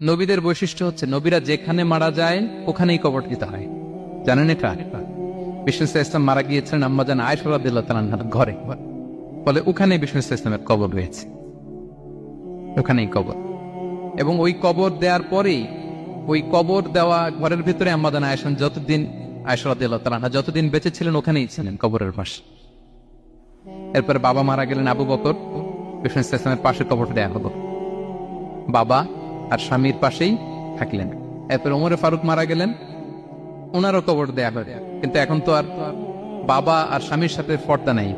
নবীদের বৈশিষ্ট্য হচ্ছে নবীরা যেখানে মারা যায় ওখানেই কবর দিতে হয়। জানেন এটা? বিষ্ণু ইসলাম মারা গিয়েছিলেন আম্মাজান আয়েশা রাদিয়াল্লাহু তাআলার ঘরে, ফলে ওখানে বিষ্ণু ইসলামের কবর রয়েছে, ওখানেই কবর। এবং ওই কবর দেওয়ার পরেই ওই কবর দেওয়া ঘরের ভিতরে আম্মাজান আয়েশা রাদিয়াল্লাহু তাআলা যতদিন বেঁচে ছিলেন ওখানেই ছিলেন, কবরের পাশে। এরপরে বাবা মারা গেলেন আবু বকর, বিষ্ণু ইসলামের পাশে কবর দেয়া হলো, বাবা আর স্বামীর পাশেই থাকলেন। এরপর ওমরে ফারুক মারা গেলেন, ওনারও কবর দেয়া হয়। কিন্তু এখন তো আর বাবা আর স্বামীর সাথে পর্দা নাই,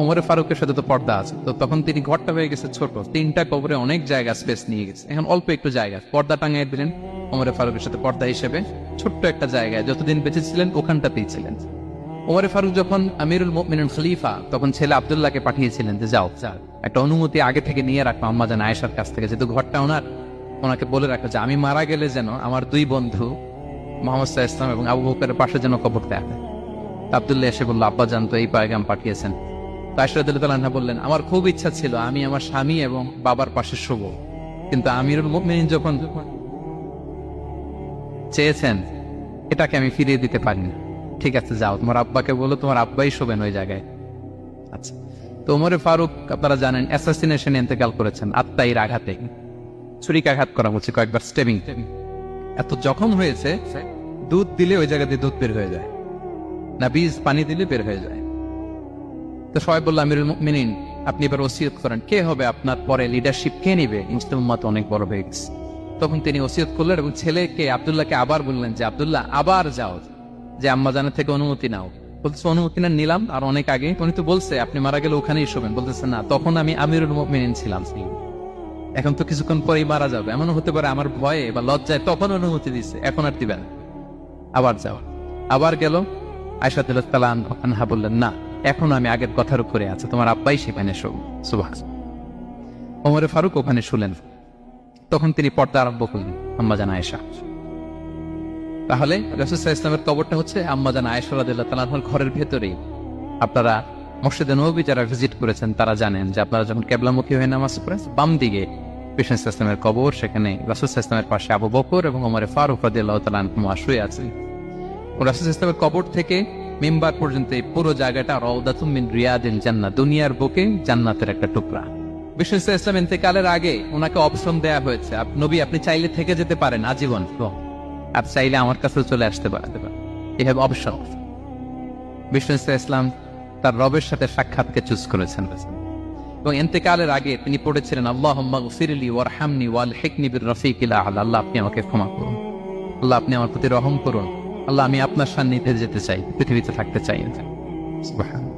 ওমরে ফারুকের সাথে তো পর্দা আছে। তো তখন তিনি ঘরটা হয়ে গেছে ছোট, তিনটা কবরে অনেক জায়গা স্পেস নিয়ে গেছে, এখন অল্প একটু জায়গা পর্দা টাঙিয়ে দিলেন ওমরে ফারুকের সাথে পর্দা হিসেবে, ছোট্ট একটা জায়গায় যতদিন বেঁচে ছিলেন ওখানটাতেই ছিলেন। ওমরে ফারুক যখন আমিরুল মুমিনিন খলিফা, তখন ছেলে আব্দুল্লাহকে পাঠিয়েছিলেন যে যাও একটা অনুমতি আগে থেকে নিয়ে রাখো আম্মাজান আয়েশার কাছ থেকে, যেহেতু ঘরটা ওনাকে বলে রাখো যে আমি মারা গেলে যেন আমার দুই বন্ধু মুহাম্মদ সাল্লাল্লাহু আলাইহি ওয়াসাল্লাম এবং আবু বকরের পাশে যেন কবর দেয়া হয়। আব্দুল্লাহ এসে বলল, আব্বা জান তো এই পয়গাম পাঠিয়েছেন। তো আয়েশা রাদিয়াল্লাহু তাআলা বললেন, আমার খুব ইচ্ছা ছিল আমি আমার স্বামী এবং বাবার পাশে শুব, কিন্তু আমিরুল মুমিনিন যখন চেয়েছেন এটাকে আমি ফিরিয়ে দিতে পারি না। ঠিক আছে যাও, তোমার আব্বাকে বলো তোমার আব্বাই শোবেন ওই জায়গায়। আচ্ছা, তো ওমরে ফারুক আপনারা জানেন অ্যাসাসিনেশনে ইন্তেকাল করেছেন, আত্মাইর আঘাতে, ছুরিকাঘাত করা হচ্ছে কয়েকবার, স্টেবিং। এত জখম হয়েছে, দুধ দিলে ওই জায়গা দিয়ে দুধ বের হয়ে যায় না, বীজ পানি দিলে বের হয়ে যায়। তো সবাই বলল, আমিরুল মুমিনিন আপনি এবার ওসিয়ত করেন, কে হবে আপনার পরে লিডারশিপ, কে নিবে? মুসলিম উম্মাত অনেক বড় হয়ে গেছে। তখন তিনি ওসিয়ত করলেন এবং ছেলেকে আব্দুল্লাহকে আবার বললেন যে আব্দুল্লাহ আবার যাও, যে আম্মাজানের থেকে অনুমতি নাও। বলতেছে অনুমতি না নিলাম আর অনেক আগে, উনি তো বলছে আপনি মারা গেলে ওখানেই শোবেন। বলতেছে না, তখন আমি আমিরুল মুমিনিন ছিলাম, এখন তো কিছুক্ষণ পরেই মারা যাবে, এমনও হতে পারে আমার ভয়ে বা লজ্জায় তখন অনুমতি দিছে, এখন আর দিবেন। আবার যাও, আবার গেল। আয়েশা রাদিয়াল্লাহু তাআলা আনহা বললেন, না এখন আমি আগের কথার উপরে আছে, তোমার আব্বাই সেখানে শোক। সুবহানাল্লাহ। ওমরে ফারুক ওখানে শুলেন, তখন তিনি পর্দা আরম্ভ করলেন আম্মাজান আয়েশা। তাহলে রাসূল সাল্লাল্লাহু আলাইহি ওয়াসাল্লামের কবরটা হচ্ছে আম্মাজান আয়েশা রাদিয়াল্লাহু তাআলা আনহার ঘরের ভেতরেই। আপনারা মসজিদে নববী যারা ভিজিট করেছেন তারা জানেন যে আপনারা যখন কিবলামুখী হয়ে নামাজ পড়েন, বাম দিকে বিষ্ণু ইসলামের কবর, সেখানে রাসূল সাল্লাল্লাহু আলাইহি ওয়াসাল্লামের পাশে আবু বকর এবং ওমরে ফারুক রাদিয়াল্লাহু তাআলা আনহুমা শুয়ে আছেন। রাসূল সাল্লাল্লাহু আলাইহি ওয়াসাল্লামের কবর থেকে মিম্বার পর্যন্ত এই পুরো জায়গাটা রাউদাতুম মিন রিয়াদিল জান্নাহ, দুনিয়ার বুকে জান্নাতের একটা টুকরা। বিষ্ণু সাল্লাল্লাহু আলাইহি ওয়াসাল্লাম ইন্তেকালের আগে ওনাকে অপশন দেয়া হয়েছে, নবী আপনি চাইলে থেকে যেতে পারেন আজীবন, আর চাইলে আমার কাছে চলে আসতে পারেন, এই হ্যাভ অপশন। বিষ্ণু সাল্লাল্লাহু আলাইহি ওয়াসাল্লাম তার রবের সাথে সাক্ষাৎকে চুজ করেছেন এবং ইন্তেকালের আগে তিনি পড়েছিলেন, আল্লাহুম্মা গফিরলি ওয়ারহামনি ওয়ালহিকনি বির রাফিকিল আ'লা, আল্লাহ আপনি আমাকে ক্ষমা করুন, আল্লাহ আপনি আমার প্রতি রহম করুন, আল্লাহ আমি আপনার সান্নিধ্যে যেতে চাই, পৃথিবীতে থাকতে চাই। সুবহানাল্লাহ।